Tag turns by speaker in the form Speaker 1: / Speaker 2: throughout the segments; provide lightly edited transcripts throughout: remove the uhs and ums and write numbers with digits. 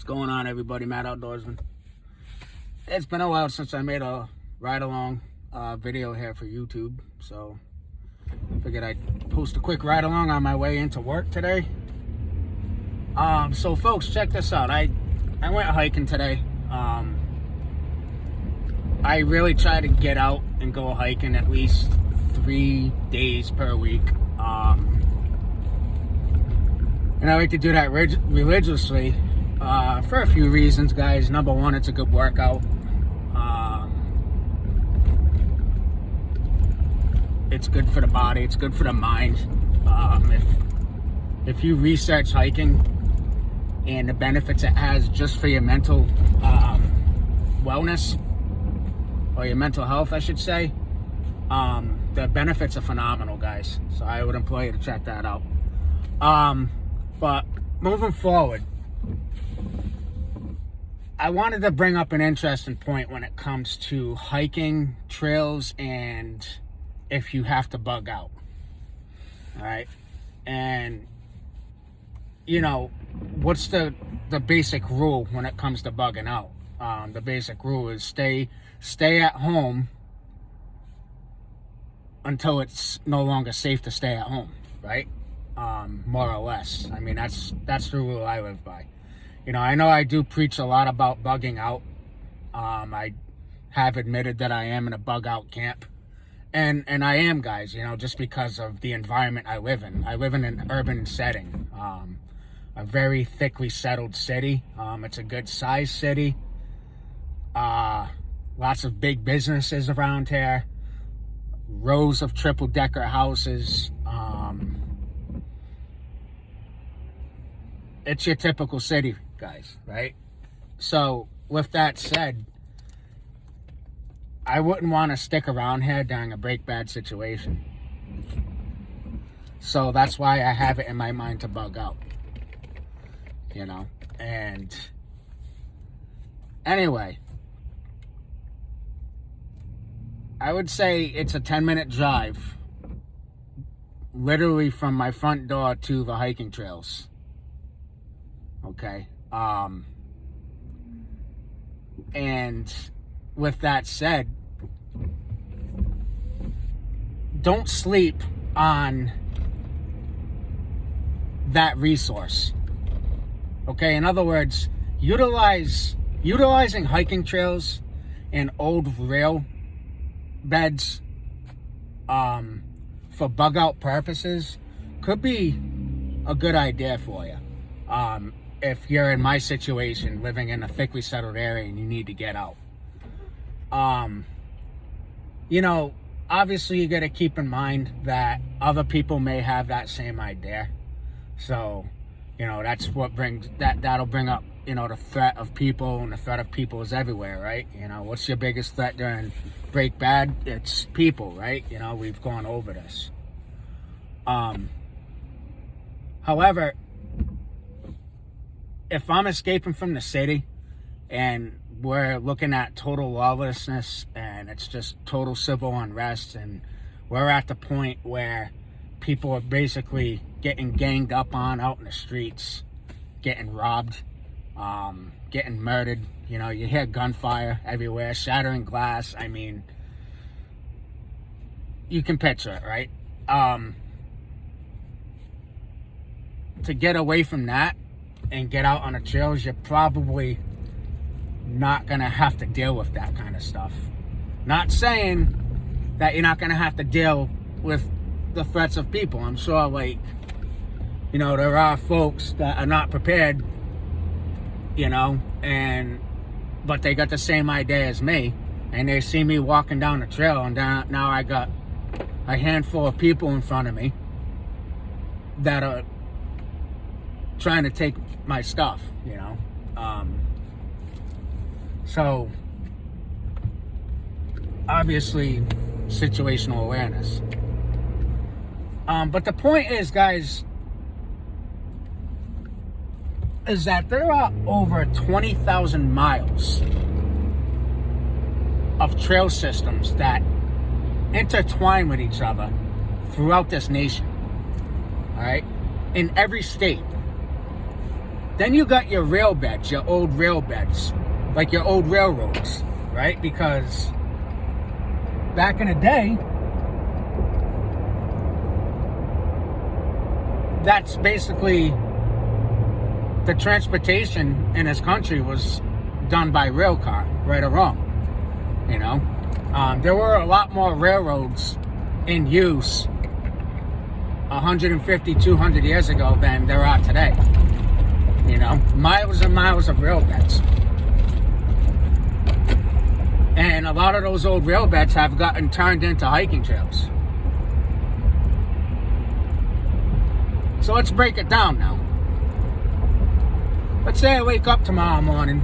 Speaker 1: Going on, everybody? Matt Outdoorsman. It's been a while since I made a ride-along video here for YouTube, so figured I'd post a quick ride-along on my way into work today. So folks, check this out. I went hiking today. I really try to get out and go hiking at least 3 days per week. And I like to do that religiously. For a few reasons, guys. Number one, it's a good workout. It's good for the body. It's good for the mind. If you research hiking and the benefits it has just for your mental wellness, or your mental health, I should say, the benefits are phenomenal, guys. So I would implore you to check that out. But moving forward, I wanted to bring up an interesting point when it comes to hiking, trails, and if you have to bug out. All right. And, you know, what's the basic rule when it comes to bugging out? The basic rule is stay at home until it's no longer safe to stay at home, right? More or less. I mean, that's the rule I live by. You know I do preach a lot about bugging out. I have admitted that I am in a bug out camp. And I am, guys, just because of the environment I live in. I live in an urban setting, a very thickly settled city. It's a good sized city. Lots of big businesses around here. Rows of triple decker houses. It's your typical city, guys, right? So with that said, I wouldn't want to stick around here during a break bad situation. So that's why I have it in my mind to bug out, and anyway, I would say it's a 10-minute drive, literally from my front door to the hiking trails. Okay. And with that said, don't sleep on that resource. Okay. In other words, utilizing hiking trails and old rail beds, for bug out purposes could be a good idea for you. If you're in my situation, living in a thickly settled area and you need to get out. Obviously you got to keep in mind that other people may have that same idea. So, that's what that'll bring up, the threat of people, and the threat of people is everywhere, right? What's your biggest threat during break bad? It's people, right? We've gone over this. However, if I'm escaping from the city and we're looking at total lawlessness and it's just total civil unrest, and we're at the point where people are basically getting ganged up on out in the streets, getting robbed, getting murdered, you hear gunfire everywhere, shattering glass. I mean, you can picture it, right? To get away from that and get out on the trails, you're probably not going to have to deal with that kind of stuff. Not saying that you're not going to have to deal with the threats of people. I'm sure, like, you know, there are folks that are not prepared, you know, but they got the same idea as me, and they see me walking down the trail, and now I got a handful of people in front of me that are trying to take my stuff, you know. So obviously situational awareness. But the point is, guys, is that there are over 20,000 miles of trail systems that intertwine with each other throughout this nation, all right, in every state. Then you got your rail beds, your old rail beds, like your old railroads, right? Because back in the day, that's basically the transportation in this country was done by rail car, right or wrong, you know. There were a lot more railroads in use 150, 200 years ago than there are today. You know, miles and miles of rail beds. And a lot of those old rail beds have gotten turned into hiking trails. So let's break it down now. Let's say I wake up tomorrow morning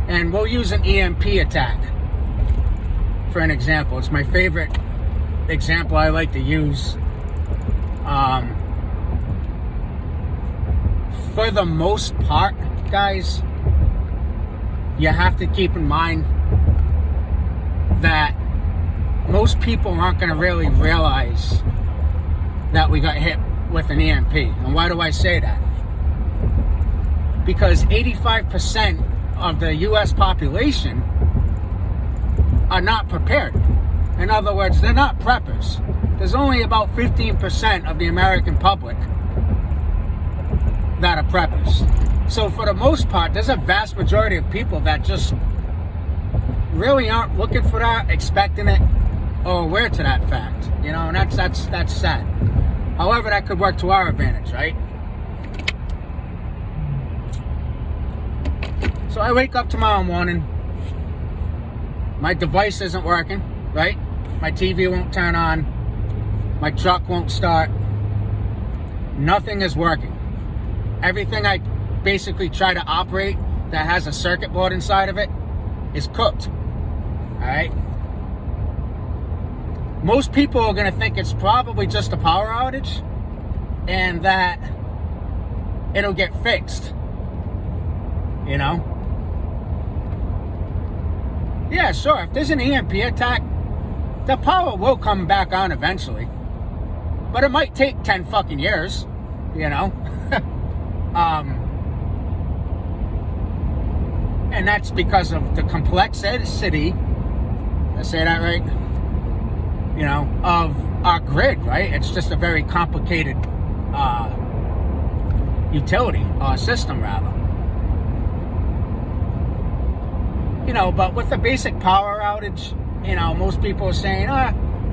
Speaker 1: and we'll use an EMP attack for an example. It's my favorite example I like to use. For the most part, guys, you have to keep in mind that most people aren't going to really realize that we got hit with an EMP. And why do I say that? Because 85% of the U.S. population are not prepared. In other words, they're not preppers. There's only about 15% of the American public that are preppers. So for the most part, there's a vast majority of people that just really aren't looking for that, expecting it, or aware to that fact. You know, and that's sad. However, that could work to our advantage, right? So I wake up tomorrow morning, my device isn't working, right? My TV won't turn on, my truck won't start, nothing is working. Everything I basically try to operate that has a circuit board inside of it is cooked, all right? Most people are gonna think it's probably just a power outage and that it'll get fixed, you know? Yeah, sure, if there's an EMP attack, the power will come back on eventually. But it might take 10 fucking years, you know? And that's because of the complexity, did I say that right? You know, of our grid, right? It's just a very complicated utility, or system rather. You know, but with a basic power outage, you know, most people are saying,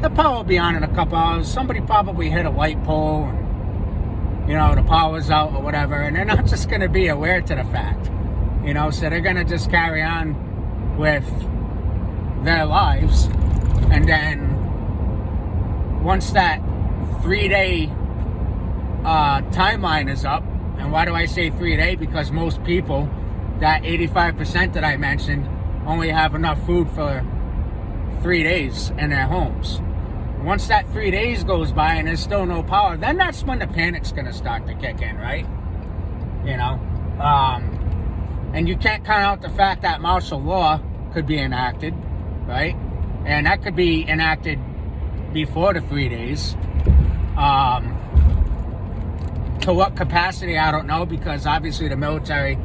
Speaker 1: the power will be on in a couple hours. Somebody probably hit a light pole and, you know, the power's out or whatever. And they're not just going to be aware to the fact, you know, so they're going to just carry on with their lives. And then once that 3-day timeline is up, and why do I say 3-day? Because most people, that 85% that I mentioned, only have enough food for 3 days in their homes. Once that 3 days goes by and there's still no power, then that's when the panic's gonna start to kick in, right? You know, and you can't count out the fact that martial law could be enacted, right? And that could be enacted before the 3 days. To what capacity, I don't know, because obviously the military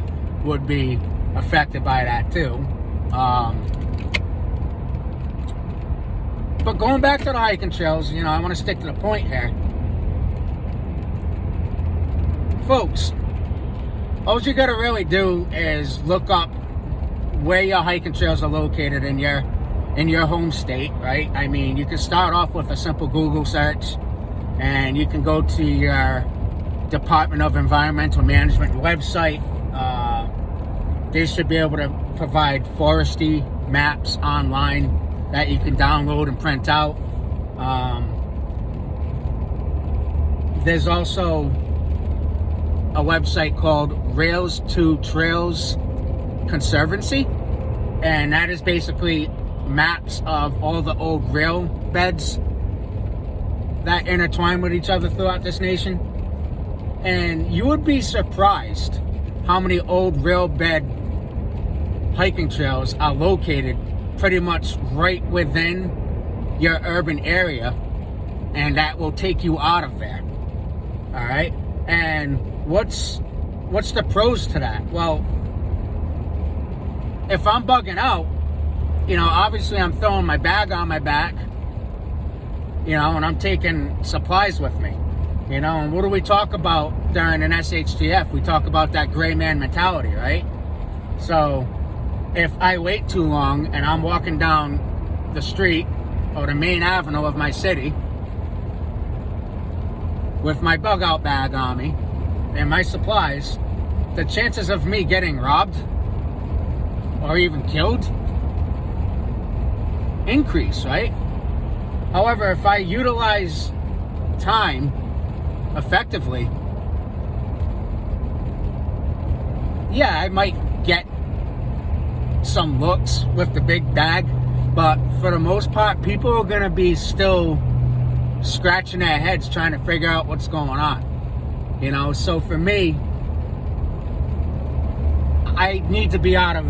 Speaker 1: would be affected by that too. But going back to the hiking trails, you know, I want to stick to the point here. Folks, all you got to really do is look up where your hiking trails are located in your home state, right? I mean, you can start off with a simple Google search. And you can go to your Department of Environmental Management website. They should be able to provide forestry maps online that you can download and print out. There's also a website called Rails to Trails Conservancy, and that is basically maps of all the old rail beds that intertwine with each other throughout this nation. And you would be surprised how many old rail bed hiking trails are located pretty much right within your urban area, and that will take you out of there. All right. And what's the pros to that? Well, if I'm bugging out, obviously I'm throwing my bag on my back, and I'm taking supplies with me, and what do we talk about during an SHTF? We talk about that gray man mentality, right? So if I wait too long and I'm walking down the street or the main avenue of my city with my bug out bag on me and my supplies, the chances of me getting robbed or even killed increase, right? However, if I utilize time effectively, yeah, I might get some looks with the big bag, but for the most part, people are going to be still scratching their heads trying to figure out what's going on. So for me, I need to be out of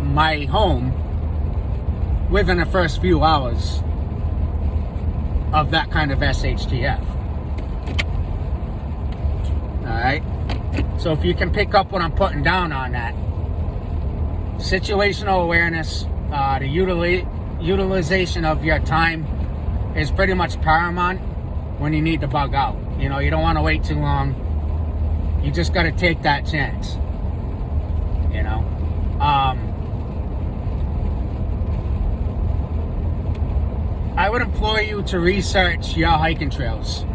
Speaker 1: my home within the first few hours of that kind of SHTF. Alright? So if you can pick up what I'm putting down on that, situational awareness, the utilization of your time is pretty much paramount when you need to bug out. You don't want to wait too long. You just got to take that chance. I would implore you to research your hiking trails.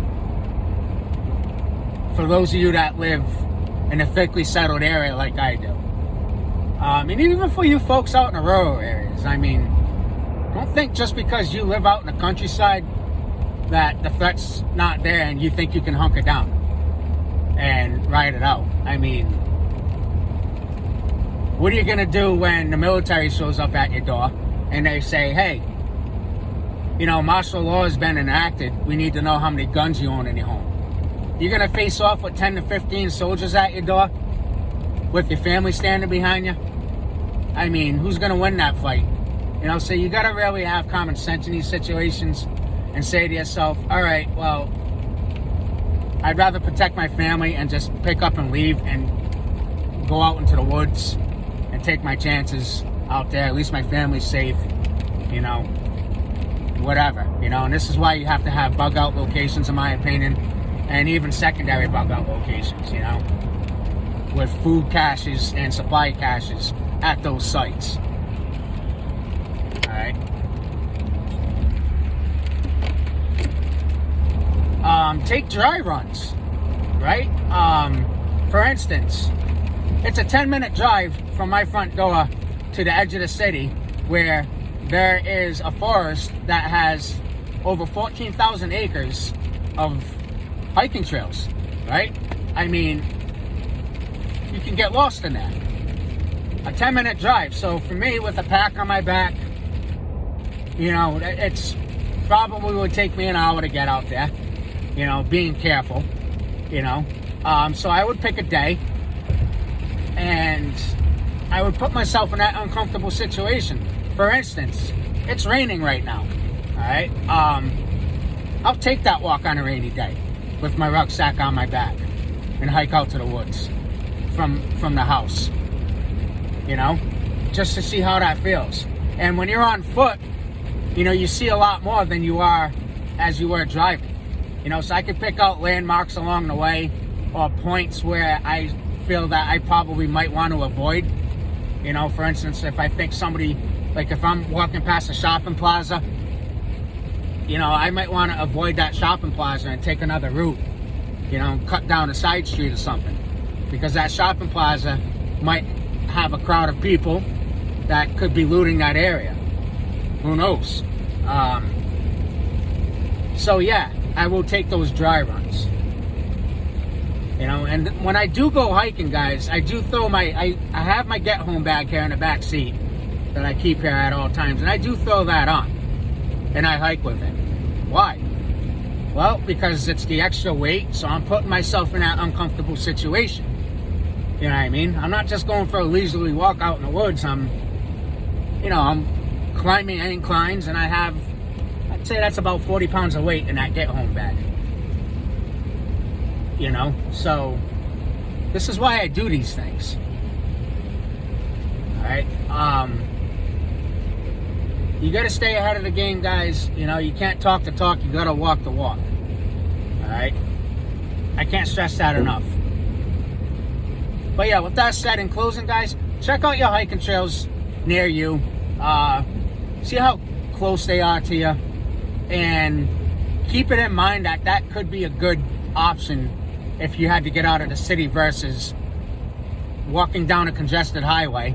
Speaker 1: For those of you that live in a thickly settled area like I do. And even for you folks out in the rural areas, don't think just because you live out in the countryside that the threat's not there and you think you can hunker down and ride it out. What are you going to do when the military shows up at your door and they say, hey, martial law has been enacted. We need to know how many guns you own in your home. You're going to face off with 10 to 15 soldiers at your door with your family standing behind you? Who's going to win that fight? So you got to really have common sense in these situations and say to yourself, all right, well, I'd rather protect my family and just pick up and leave and go out into the woods and take my chances out there. At least my family's safe, whatever, and this is why you have to have bug out locations, in my opinion, and even secondary bug out locations, with food caches and supply caches at those sites. Alright. Take dry runs, right? For instance, it's a 10-minute drive from my front door to the edge of the city where there is a forest that has over 14,000 acres of hiking trails, right? You can get lost in that. A 10-minute drive. So for me, with a pack on my back, it's probably would take me an hour to get out there, being careful, So I would pick a day and I would put myself in that uncomfortable situation. For instance, it's raining right now, all right? I'll take that walk on a rainy day with my rucksack on my back and hike out to the woods from the house, just to see how that feels. And when you're on foot, you see a lot more than you are as you were driving, so I could pick out landmarks along the way or points where I feel that I probably might want to avoid. For instance, if I think somebody, like if I'm walking past a shopping plaza you know, I might want to avoid that shopping plaza and take another route, you know, cut down a side street or something, because that shopping plaza might have a crowd of people that could be looting that area. Who knows? So yeah, I will take those dry runs. You know, and when I do go hiking, guys, I do throw I have my get home bag here in the back seat that I keep here at all times, and I do throw that on, and I hike with it. Why? Well, because it's the extra weight, so I'm putting myself in that uncomfortable situation. You know what I mean? I'm not just going for a leisurely walk out in the woods. I'm climbing inclines, and I'd say that's about 40 pounds of weight in that get home bag. You know, so this is why I do these things. All right. You got to stay ahead of the game, guys. You know, you can't talk the talk. You got to walk the walk. All right. I can't stress that enough. But yeah, with that said, in closing, guys, check out your hiking trails near you. See how close they are to you, and keep it in mind that that could be a good option if you had to get out of the city versus walking down a congested highway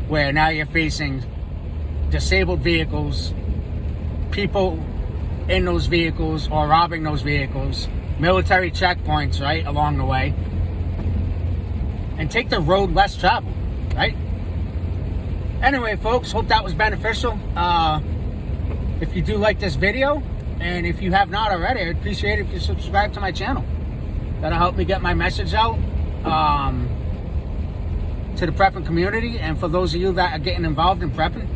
Speaker 1: where now you're facing disabled vehicles, people in those vehicles or robbing those vehicles, military checkpoints, right, along the way, and take the road less traveled, right? Anyway, folks, hope that was beneficial. If you do like this video, and if you have not already, I'd appreciate it if you subscribe to my channel. That'll help me get my message out to the prepping community, and for those of you that are getting involved in prepping.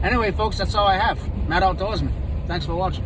Speaker 1: Anyway, folks, that's all I have. Matt Outdoorsman. Thanks for watching.